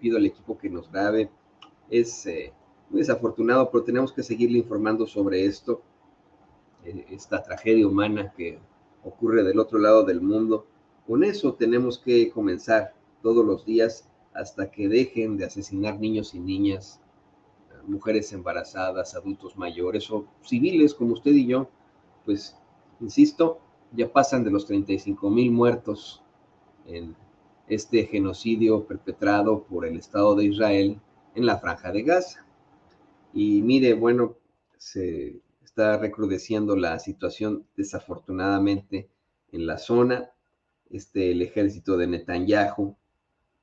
pido al equipo que nos grabe. Es muy desafortunado, pero tenemos que seguirle informando sobre esto, esta tragedia humana que ocurre del otro lado del mundo. Con eso tenemos que comenzar todos los días hasta que dejen de asesinar niños y niñas, mujeres embarazadas, adultos mayores o civiles como usted y yo. Pues, insisto, ya pasan de los 35,000 muertos en este genocidio perpetrado por el Estado de Israel en la Franja de Gaza. Y mire, bueno, se está recrudeciendo la situación desafortunadamente en la zona. El ejército de Netanyahu,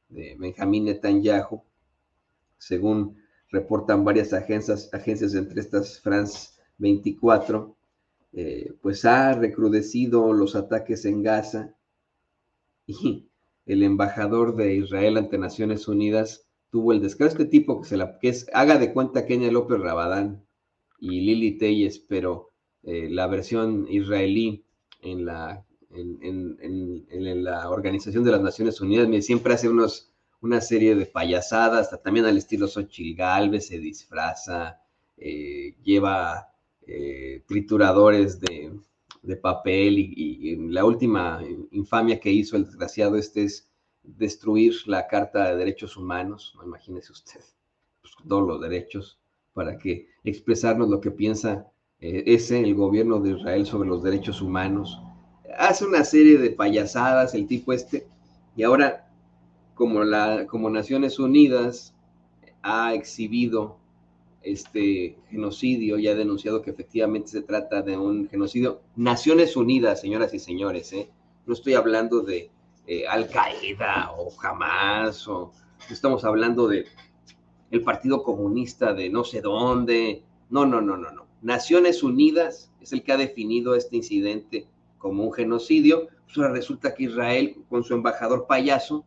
de Benjamín Netanyahu, según reportan varias agencias entre estas France 24, pues ha recrudecido los ataques en Gaza, y el embajador de Israel ante Naciones Unidas tuvo el descaro, este tipo que es, haga de cuenta Kenia López Rabadán y Lili Telles, pero la versión israelí en la Organización de las Naciones Unidas siempre hace una serie de payasadas, también al estilo Xochitl Gálvez, se disfraza, lleva trituradores de papel y la última infamia que hizo el desgraciado es destruir la Carta de Derechos Humanos, ¿no? Imagínese usted, pues, todos los derechos para que expresarnos lo que piensa el gobierno de Israel sobre los derechos humanos. Hace una serie de payasadas el tipo y ahora como Naciones Unidas ha exhibido este genocidio y ha denunciado que efectivamente se trata de un genocidio. Naciones Unidas, señoras y señores, no estoy hablando de Al Qaeda o Hamas, o estamos hablando de el Partido Comunista de no sé dónde. No, no, no, no, no. Naciones Unidas es el que ha definido este incidente como un genocidio. Pues ahora resulta que Israel, con su embajador payaso,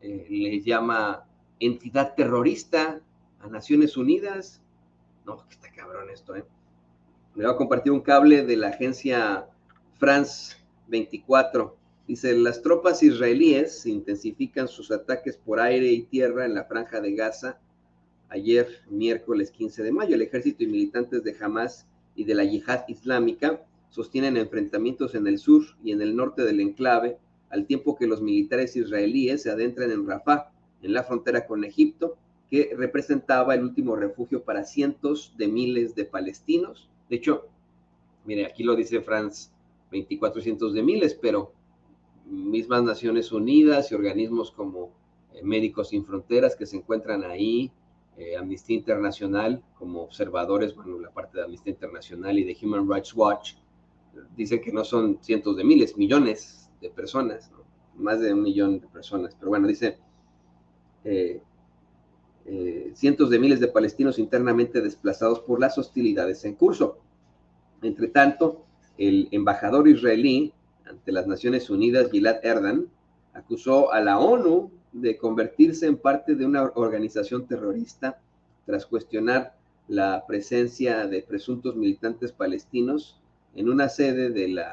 le llama entidad terrorista a Naciones Unidas. No, que está cabrón esto, ¿eh? Me va a compartir un cable de la agencia France 24. Dice, las tropas israelíes intensifican sus ataques por aire y tierra en la Franja de Gaza. Ayer, miércoles 15 de mayo, el ejército y militantes de Hamas y de la Yihad Islámica sostienen enfrentamientos en el sur y en el norte del enclave, al tiempo que los militares israelíes se adentran en Rafah, en la frontera con Egipto, que representaba el último refugio para cientos de miles de palestinos. De hecho, mire, aquí lo dice France 24, cientos de miles, pero mismas Naciones Unidas y organismos como Médicos Sin Fronteras que se encuentran ahí, Amnistía Internacional como observadores, bueno, la parte de Amnistía Internacional y de Human Rights Watch, dicen que no son cientos de miles, millones de personas, ¿no? Más de 1 millón de personas, pero bueno, dice cientos de miles de palestinos internamente desplazados por las hostilidades en curso. Entre tanto, el embajador israelí ante las Naciones Unidas, Gilad Erdan, acusó a la ONU de convertirse en parte de una organización terrorista tras cuestionar la presencia de presuntos militantes palestinos en una sede de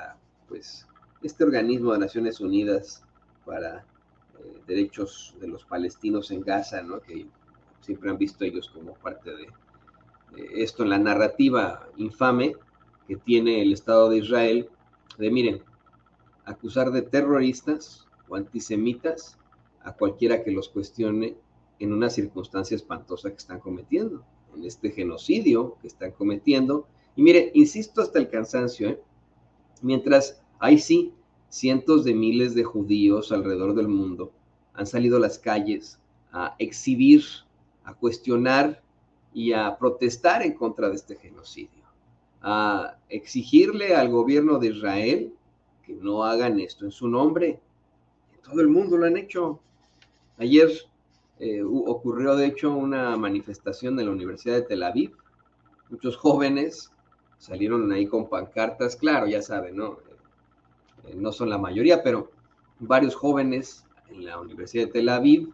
este organismo de Naciones Unidas para derechos de los palestinos en Gaza, ¿no? Que siempre han visto ellos como parte de esto en la narrativa infame que tiene el Estado de Israel, miren, acusar de terroristas o antisemitas a cualquiera que los cuestione en una circunstancia espantosa que están cometiendo, en este genocidio que están cometiendo. Y mire, insisto hasta el cansancio, mientras hay sí cientos de miles de judíos alrededor del mundo han salido a las calles a exhibir, a cuestionar y a protestar en contra de este genocidio, a exigirle al gobierno de Israel que no hagan esto en su nombre. En todo el mundo lo han hecho. Ayer ocurrió, de hecho, una manifestación en la Universidad de Tel Aviv. Muchos jóvenes salieron ahí con pancartas, claro, ya saben, ¿no? No son la mayoría, pero varios jóvenes en la Universidad de Tel Aviv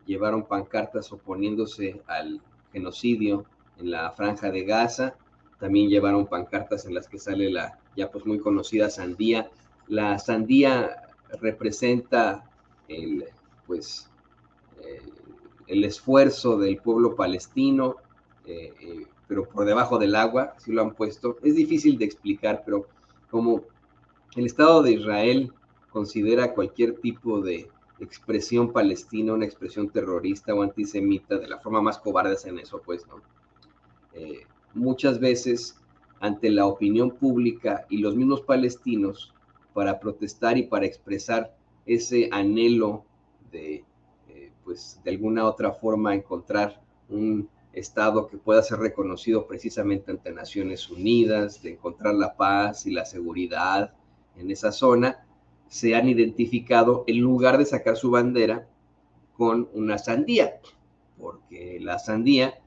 llevaron pancartas oponiéndose al genocidio en la Franja de Gaza. También llevaron pancartas en las que sale la ya pues muy conocida sandía. La sandía representa pues el esfuerzo del pueblo palestino, pero por debajo del agua, así lo han puesto. Es difícil de explicar, pero como el Estado de Israel considera cualquier tipo de expresión palestina una expresión terrorista o antisemita, de la forma más cobarde en eso, pues, ¿no? Muchas veces, ante la opinión pública y los mismos palestinos, para protestar y para expresar ese anhelo de, pues, de alguna otra forma encontrar un Estado que pueda ser reconocido precisamente ante Naciones Unidas, de encontrar la paz y la seguridad en esa zona, se han identificado, en lugar de sacar su bandera, con una sandía, porque la sandía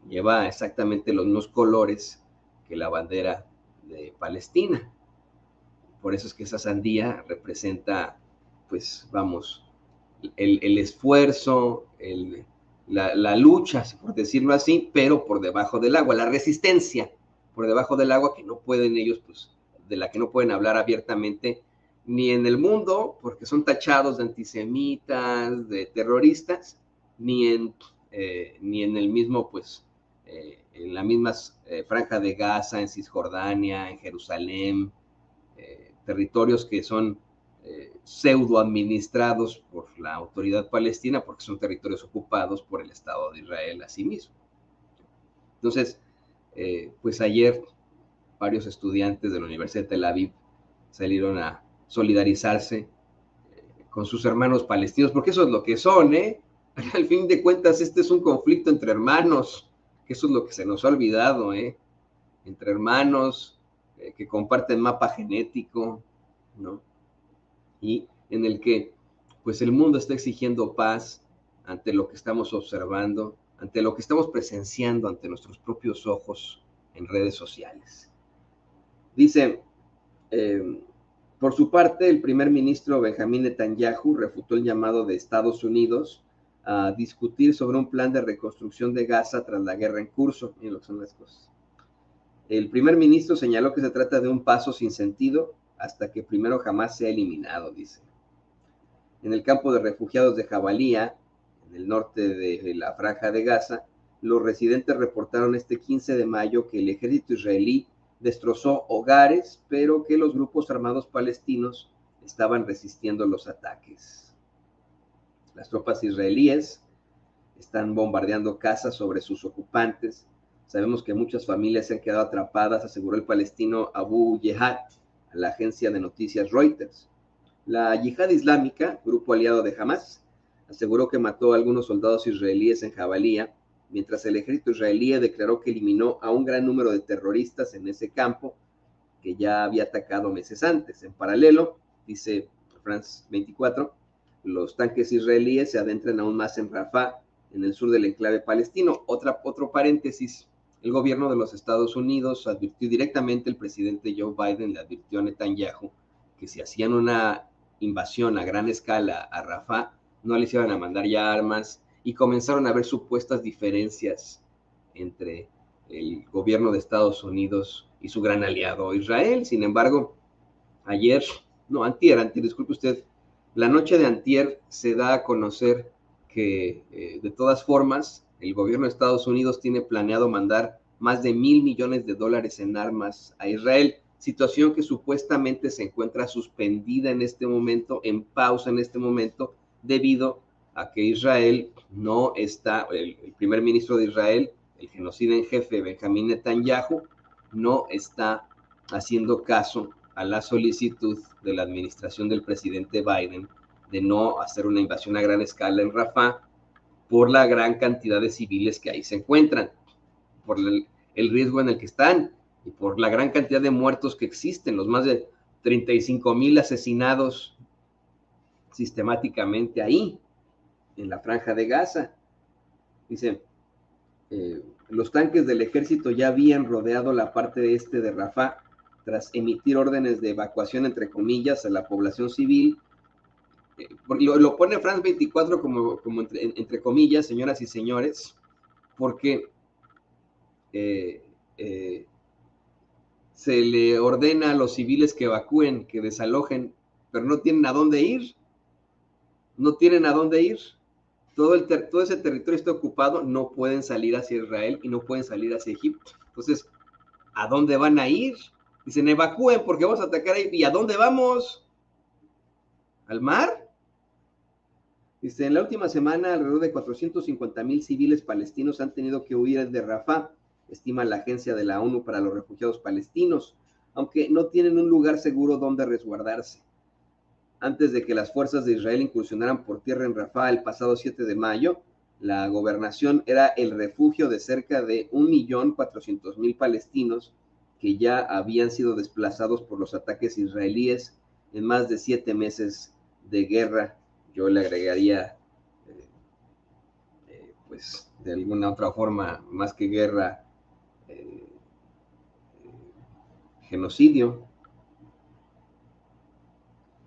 lleva exactamente los mismos colores que la bandera de Palestina. Por eso es que esa sandía representa, pues vamos, el esfuerzo, la lucha, por decirlo así, pero por debajo del agua, la resistencia por debajo del agua que no pueden ellos, pues, de la que no pueden hablar abiertamente ni en el mundo, porque son tachados de antisemitas, de terroristas, ni en el mismo, pues, en la misma franja de Gaza, en Cisjordania, en Jerusalén, territorios que son pseudo administrados por la autoridad palestina, porque son territorios ocupados por el Estado de Israel a sí mismo. Entonces, pues ayer varios estudiantes de la Universidad de Tel Aviv salieron a solidarizarse con sus hermanos palestinos, porque eso es lo que son, ¿eh? Al fin de cuentas, este es un conflicto entre hermanos, que eso es lo que se nos ha olvidado, ¿eh? Entre hermanos que comparten mapa genético, ¿no? Y en el que, pues, el mundo está exigiendo paz ante lo que estamos observando, ante lo que estamos presenciando ante nuestros propios ojos en redes sociales. Dice, por su parte, el primer ministro Benjamín Netanyahu refutó el llamado de Estados Unidos a discutir sobre un plan de reconstrucción de Gaza tras la guerra en curso. Miren lo que son las cosas. El primer ministro señaló que se trata de un paso sin sentido hasta que primero jamás sea eliminado, dice. En el campo de refugiados de Jabalía, en el norte de la franja de Gaza, los residentes reportaron este 15 de mayo que el ejército israelí destrozó hogares, pero que los grupos armados palestinos estaban resistiendo los ataques. Las tropas israelíes están bombardeando casas sobre sus ocupantes. Sabemos que muchas familias se han quedado atrapadas, aseguró el palestino Abu Jehad a la agencia de noticias Reuters. La Yihad Islámica, grupo aliado de Hamas, aseguró que mató a algunos soldados israelíes en Jabalía, mientras el ejército israelí declaró que eliminó a un gran número de terroristas en ese campo que ya había atacado meses antes. En paralelo, dice France 24, los tanques israelíes se adentran aún más en Rafah, en el sur del enclave palestino. Otro paréntesis, el gobierno de los Estados Unidos advirtió directamente, el presidente Joe Biden le advirtió a Netanyahu que si hacían una invasión a gran escala a Rafah, no les iban a mandar ya armas, y comenzaron a haber supuestas diferencias entre el gobierno de Estados Unidos y su gran aliado Israel. Sin embargo, antier, disculpe usted, la noche de antier se da a conocer que de todas formas el gobierno de Estados Unidos tiene planeado mandar más de $1,000 millones en armas a Israel, situación que supuestamente se encuentra suspendida en este momento, en pausa en este momento, debido a que Israel no está, el primer ministro de Israel, el genocida en jefe Benjamín Netanyahu, no está haciendo caso a la solicitud de la administración del presidente Biden de no hacer una invasión a gran escala en Rafah por la gran cantidad de civiles que ahí se encuentran, por el riesgo en el que están y por la gran cantidad de muertos que existen, los más de 35,000 asesinados sistemáticamente ahí, en la franja de Gaza. Dice, los tanques del ejército ya habían rodeado la parte este de Rafah tras emitir órdenes de evacuación, entre comillas, a la población civil. Lo pone France 24 como entre comillas, señoras y señores, porque se le ordena a los civiles que evacúen, que desalojen, pero no tienen a dónde ir. No tienen a dónde ir. todo ese territorio está ocupado, no pueden salir hacia Israel y no pueden salir hacia Egipto. Entonces, ¿a dónde van a ir? Dicen, evacúen porque vamos a atacar ahí. ¿Y a dónde vamos? ¿Al mar? Dice, en la última semana, alrededor de 450,000 civiles palestinos han tenido que huir de Rafah, estima la Agencia de la ONU para los Refugiados Palestinos, aunque no tienen un lugar seguro donde resguardarse. Antes de que las fuerzas de Israel incursionaran por tierra en Rafah el pasado 7 de mayo, la gobernación era el refugio de cerca de 1,400,000 palestinos que ya habían sido desplazados por los ataques israelíes en más de 7 meses de guerra. Yo le agregaría, pues, de alguna otra forma, más que guerra, genocidio.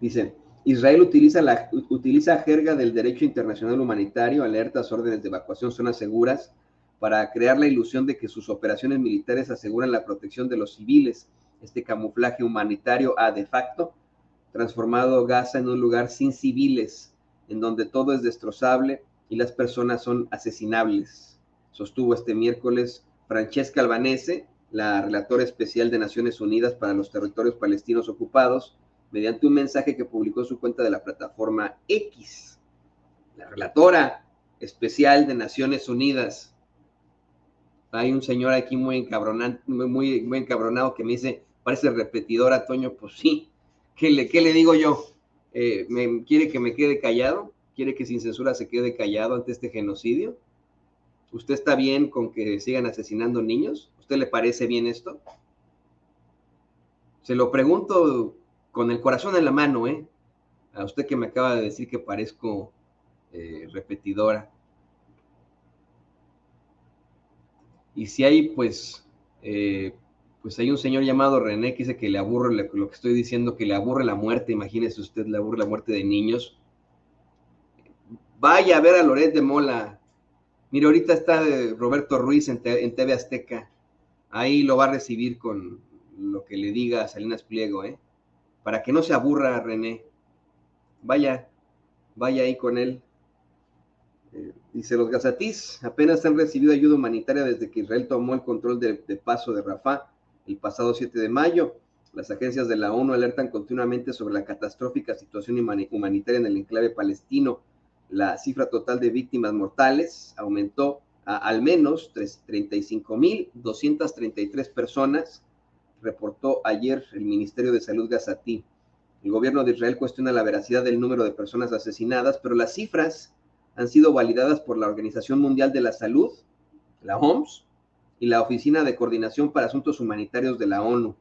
Dice, Israel utiliza jerga del derecho internacional humanitario, alertas, órdenes de evacuación, zonas seguras, para crear la ilusión de que sus operaciones militares aseguran la protección de los civiles. Este camuflaje humanitario ha de facto transformado Gaza en un lugar sin civiles, en donde todo es destrozable y las personas son asesinables, sostuvo este miércoles Francesca Albanese, la relatora especial de Naciones Unidas para los territorios palestinos ocupados, mediante un mensaje que publicó en su cuenta de la plataforma X. La relatora especial de Naciones Unidas. Hay un señor aquí muy encabronado que me dice, parece repetidora, Toño. Pues sí, ¿qué le digo yo? ¿Quiere que me quede callado? ¿Quiere que sin censura se quede callado ante este genocidio? ¿Usted está bien con que sigan asesinando niños? ¿Usted le parece bien esto? Se lo pregunto con el corazón en la mano, a usted que me acaba de decir que parezco repetidora. Y si hay, pues hay un señor llamado René que dice que le aburre lo que estoy diciendo, que le aburre la muerte. Imagínese usted, le aburre la muerte de niños. Vaya a ver a Loret de Mola. Mire, ahorita está Roberto Ruiz en TV Azteca. Ahí lo va a recibir con lo que le diga a Salinas Pliego, para que no se aburra, René. Vaya ahí con él. Dice, los gazatís apenas han recibido ayuda humanitaria desde que Israel tomó el control de paso de Rafah el pasado 7 de mayo. Las agencias de la ONU alertan continuamente sobre la catastrófica situación humanitaria en el enclave palestino. La cifra total de víctimas mortales aumentó a al menos 35,233 personas, reportó ayer el Ministerio de Salud gazatí. El gobierno de Israel cuestiona la veracidad del número de personas asesinadas, pero las cifras han sido validadas por la Organización Mundial de la Salud, la OMS, y la Oficina de Coordinación para Asuntos Humanitarios de la ONU.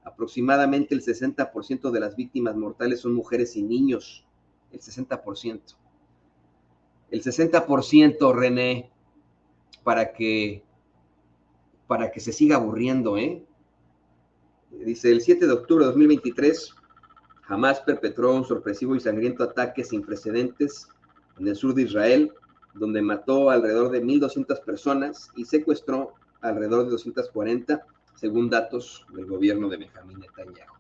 Aproximadamente el 60% de las víctimas mortales son mujeres y niños. El 60%. El 60%, René, para que se siga aburriendo, Dice, el 7 de octubre de 2023, Hamás perpetró un sorpresivo y sangriento ataque sin precedentes en el sur de Israel, donde mató alrededor de 1,200 personas y secuestró alrededor de 240, según datos del gobierno de Benjamín Netanyahu.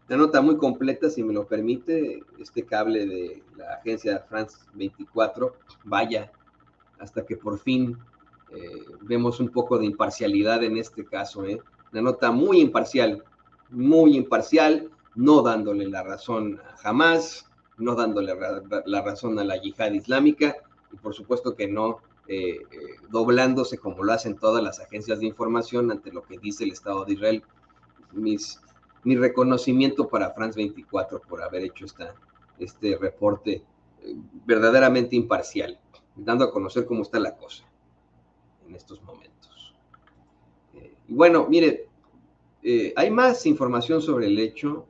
Una nota muy completa, si me lo permite, este cable de la agencia France 24, vaya, hasta que por fin vemos un poco de imparcialidad en este caso, Una nota muy imparcial, no dándole la razón a Hamás, no dándole la razón a la yihad islámica, y por supuesto que no doblándose como lo hacen todas las agencias de información ante lo que dice el Estado de Israel. Mi reconocimiento para France 24 por haber hecho este reporte verdaderamente imparcial, dando a conocer cómo está la cosa en estos momentos. Y bueno, mire, hay más información sobre el hecho.